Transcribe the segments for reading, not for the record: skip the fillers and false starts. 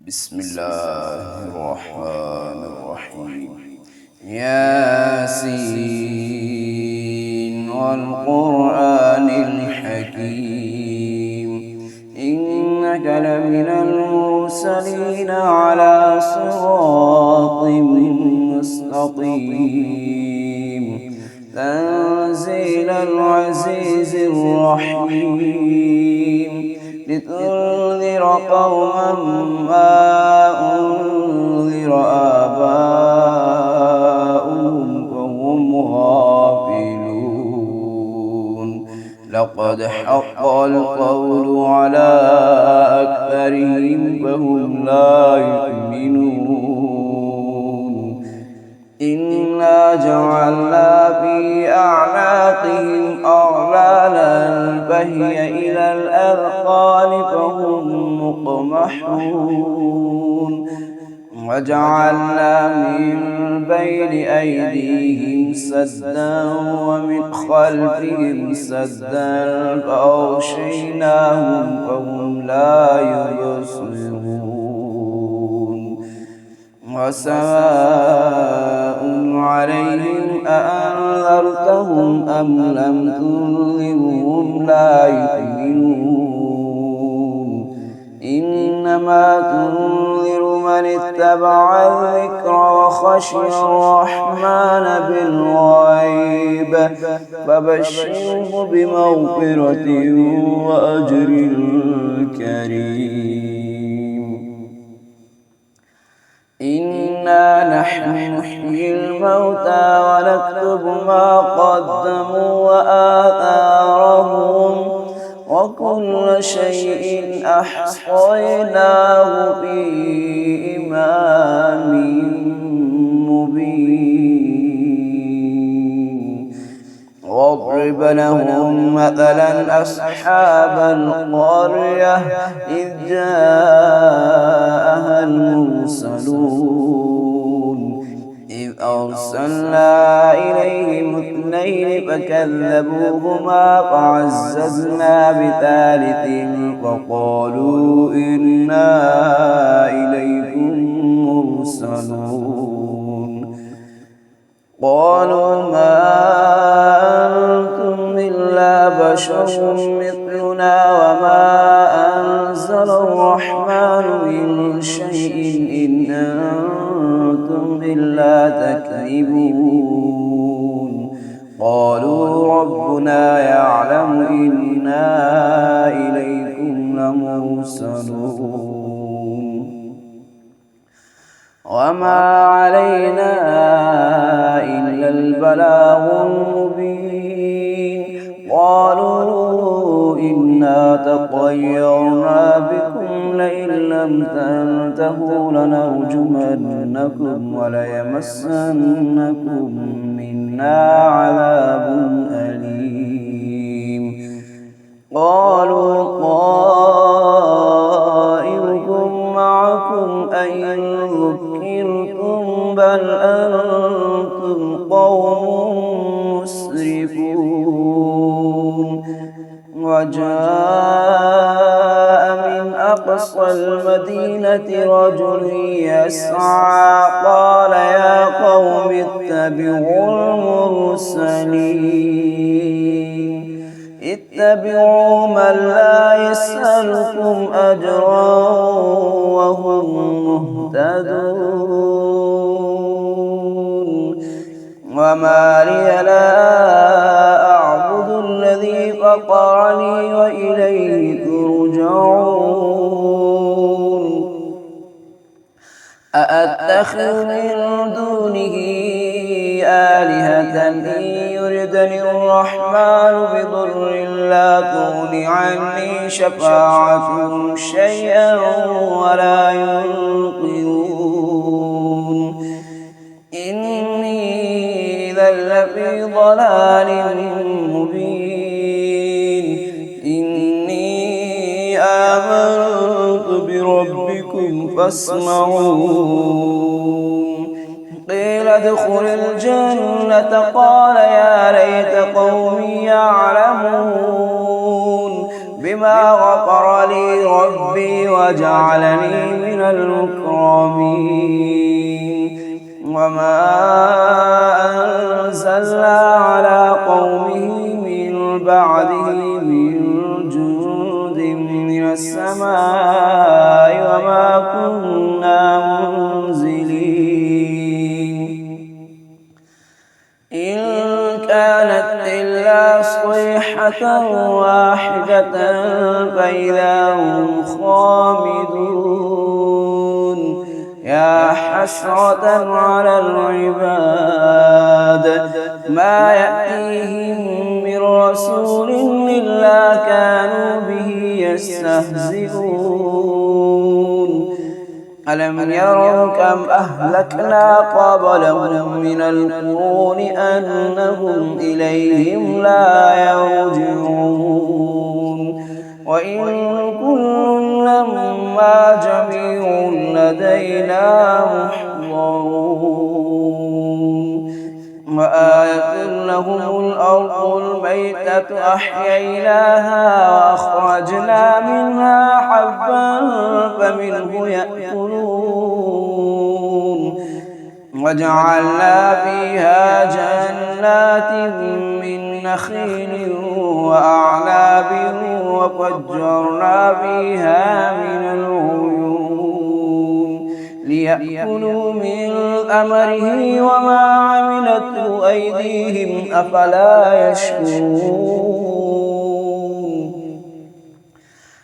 بسم الله الرحمن الرحيم. ياسين والقرآن الحكيم إنك لمن المرسلين على صراط مستقيم تنزيل العزيز الرحيم لتنذر قوما ما أنذر آباؤهم فهم غافلون لقد حق القول على أكثرهم فهم لا يؤمنون إنا جعلنا في أعناقهم أغلالا فهي إلى الأذقان فهم مقمحون وجعلنا من بين أيديهم سدا ومن خلفهم سدا فأغشيناهم فهم لا يبصرون وسواء عليهم أأنذرتهم أم لم تنذرهم لا يؤمنون إنما تنذر من اتبع الذكر وخشي الرحمن بالغيب فبشره بمغفرة وأجر كريم. إنا نحن نحيي الموتى ونكتب ما قدموا وآثارهم وكل شيء أحصيناه في إمام مبين. واضرب لهم مثلا أصحاب القرية إذ جاءها المرسلون إذ أرسلنا إليهم اثنين فكذبوهما فعززنا بثالث فقالوا إنا إليكم مرسلون قالوا ما أنتم إلا بشر مثلنا وما أنزل الرحمن من شيء إن أنتم إلا تكذبون قالوا ربنا يعلم إنا إليكم لمرسلون وما علينا إلا البلاغ المبين قالوا إنا تطيرنا بكم لئن لم تنتهوا لنرجمنكم وليمسنكم منا عذاب أليم قالوا طائركم معكم أئن ذكرتم بل أنتم قوم مسرفون وجاء من أقصى المدينة رجل يسعى قال يا قوم اتبعوا اتبعوا من لا يسألكم أجرا وهم مهتدون وما لي لا أعبد الذي فطرني وإليه ترجعون أأتخذ من دونه آلهة إن يردني الرحمن بضر لا تغن عني شفاعتهم شيئا ولا ينقذون إني إذا لفي ضلال مبين إني آمنت بربكم فاسمعون قيل ادخل الجنة قال يا ليت قومي يعلمون بما غفر لي ربي وجعلني من المكرمين وما أنزلنا على قومه من بعده من جند من السماء وما كنا منزلين إن كانت إلا صيحة واحدة فإذا هم خامدون يا حسرة على العباد ما يأتيهم من رسول إلا كانوا به يستهزئون ألم يروا كم أهلكنا قبلهم من القرون أنهم إليهم لا يرجعون وإن كل لما جميع لدينا محضرون وآية لهم الأرض الميتة أحييناها وأخرجنا منها حبا فمنه يأكلون وجعلنا فيها جنات من نخيل وأعناب وفجرنا فيها من العيون ليأكلوا من ثمره وما عملته أيديهم أفلا يشكرون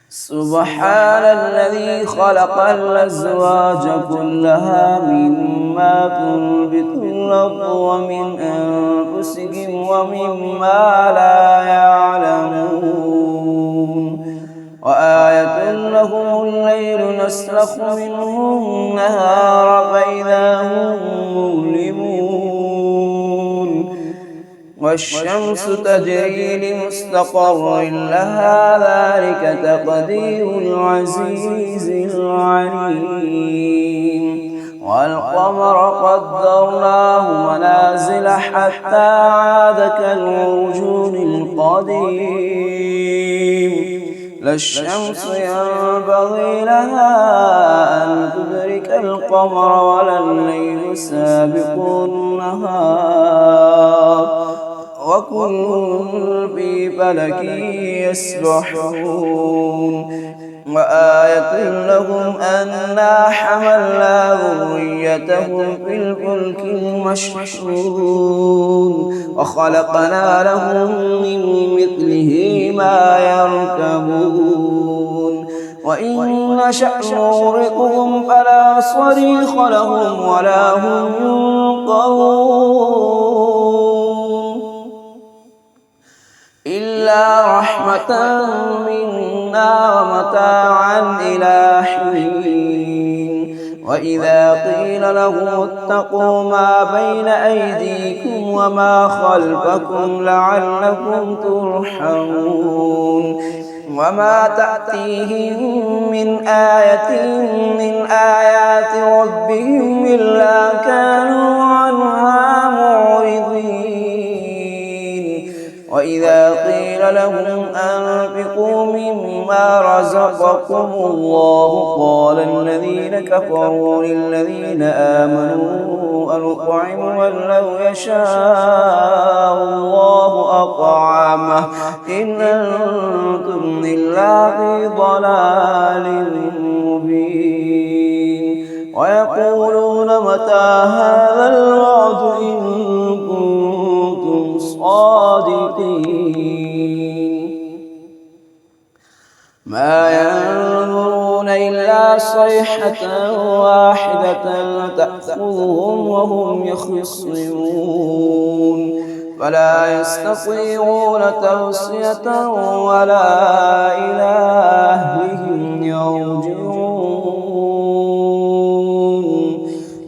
سبحان الذي خلق الأزواج كلها مما تنبت الأرض ومن أنفسهم ومما لا يعلمون وآية لهم الليل نسلخ منه النهار فإذا هم مظلمون والشمس تجري لمستقر لها ذلك تقدير العزيز العليم والقمر قدرناه منازل حتى عاد كالعرجون القديم لا الشمس ينبغي لها أن تدرك القمر ولا الليل سابق النهار وكل في فلك يسبحون وآية لهم أنا حملنا ذريتهم في الفلك المشحون وخلقنا لهم من مثله ما يركبون وإن نشأ نغرقهم فلا صريخ لهم ولا هم ينقذون إلا رحمة منا ومتاعا إلى حين وإذا قيل لهم اتقوا ما بين أيديكم وما خلفكم لعلكم ترحمون وما تأتيهم من آية من آيات ربهم إلا كانوا عنها معرضين وإذا قيل لهم أنفقوا مما رزقكم الله قال الذين كفروا للذين آمنوا أنطعم من لو يشاء الله أطعمه إن أنتم إلا في ضلال مبين ويقولون متى هذا الوعد إن كنتم صادقين ما ينظرون إلا صيحة واحدة تأخذهم وهم يخصمون فلا يستطيعون توصية ولا إلى أهلهم يرجعون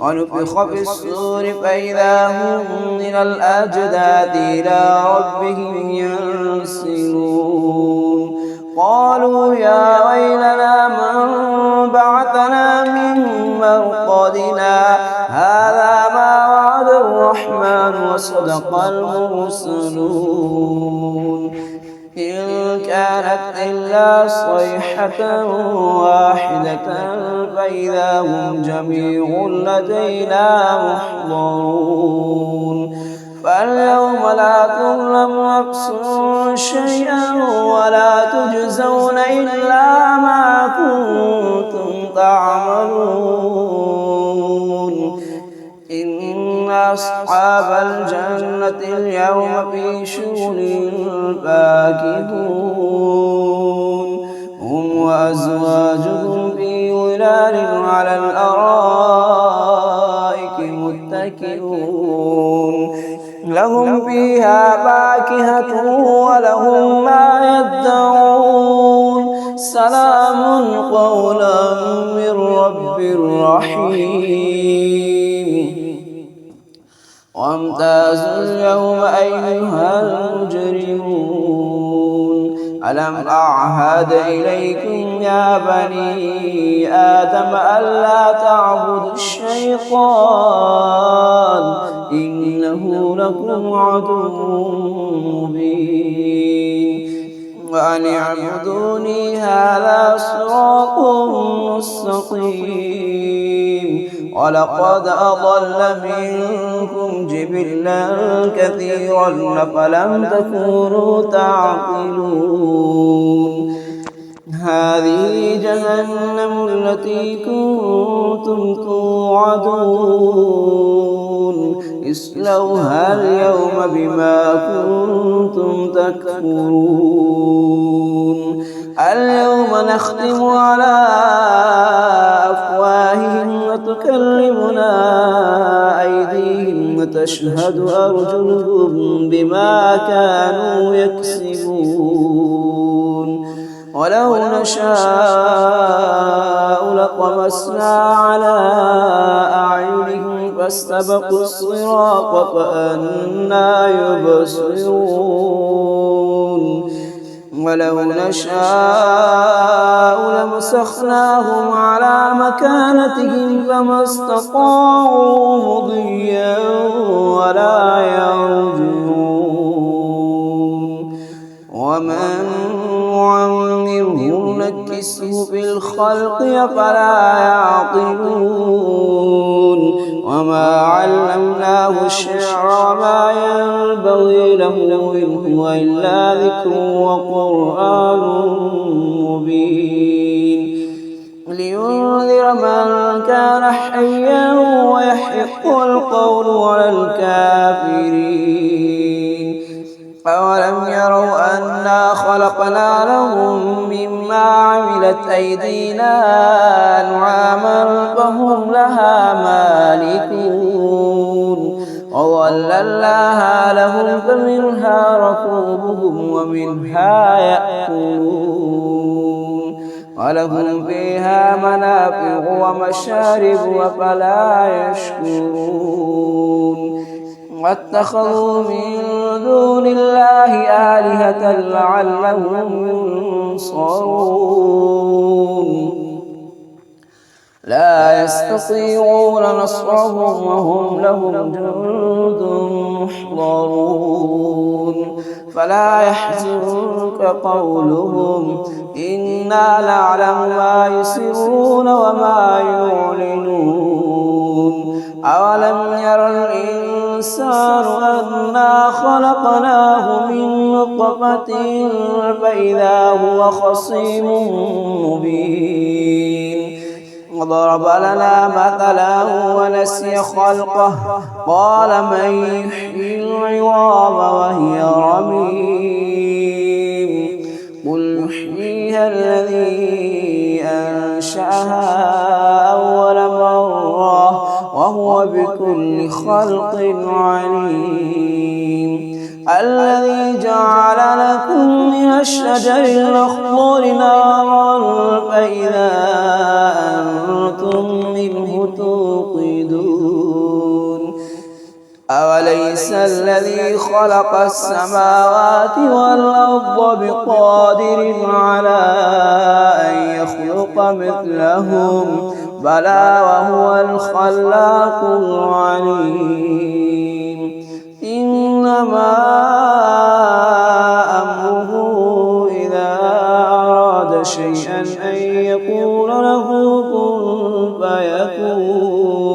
ونفخ في الصور فإذا هم من الأجداث إلى ربهم ينسلون قالوا يا ويلنا من بعثنا من مرقدنا هذا ما وعد الرحمن وصدق المرسلون إن كانت إلا صيحة واحدة فإذا هم جميع لدينا محضرون فاليوم لا تظلم نفس شيئا ولا تجزون إلا ما كنتم تعملون إن أصحاب الجنة اليوم في شغل فاكهون هم وأزواجهم في ظلال على الأرائك متكئون لهم فيها فاكهة ولهم ما يدعون سلام قولا من رب رحيم وامتازوا اليوم أيها المجرمون ألم أعهد إليكم يا بني آدم ألا تعبدوا الشيطان إنه لكم عدو مبين وأن اعبدوني هذا صراط مستقيم ولقد أضل منكم جبلا كثيرا فلم تكونوا تعقلون هذه جهنم التي كنتم توعدون اصلوها اليوم بما كنتم تكفرون اليوم نختم على أفواههم وتكلمنا أيديهم وتشهد أرجلهم بما كانوا يكسبون ولو نشاء لطمسنا على أعينهم فاستبقوا الصراط فأنى يبصرون ولو نشاء لمسخناهم على مكانتهم فما استطاعوا مضيا ولا يرجعون ومن نعمره نكسه في الخلق أفلا يعقلون وما علمناه الشعر وما ينبغي له إن هو إلا ذكر وقرآن مبين لينذر من كان حيا ويحق القول على الكافرين أولم يروا أنا خلقنا لهم مما عملت أيدينا أنعاما فهم لها مالكون وظللناها لهم فمنها ركوبهم ومنها يأكلون ولهم فيها منافع ومشارب أفلا يشكرون واتخذوا من دون الله آلهة لعلهم ينصرون لا يستطيعون نصرهم وهم لهم جند محضرون فلا يحزنك قولهم إنا نعلم ما يسرون وما يعلنون أولم ير الإنسان أنا خلقناه من نطفة فإذا هو خصيم مبين وضرب لنا مثلا ونسي خلقه قال من يحيي العظام وهي رميم قل يحييها الذي أنشأها أول مرة وهو بكل خلق عليم الذي جعل لكم من الشجر الأخضر نارا فإذا أنتم منه توقدون أوليس الذي خلق السماوات والأرض بقادر على أن يخلق مثلهم بلى وهو الخلاق العليم إنما أمره إذا أراد شيئا أن يقول له كن فيكون.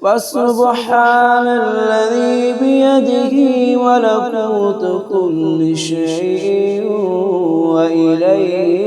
فسبحان الذي بيده ملكوت كل شيء وإليه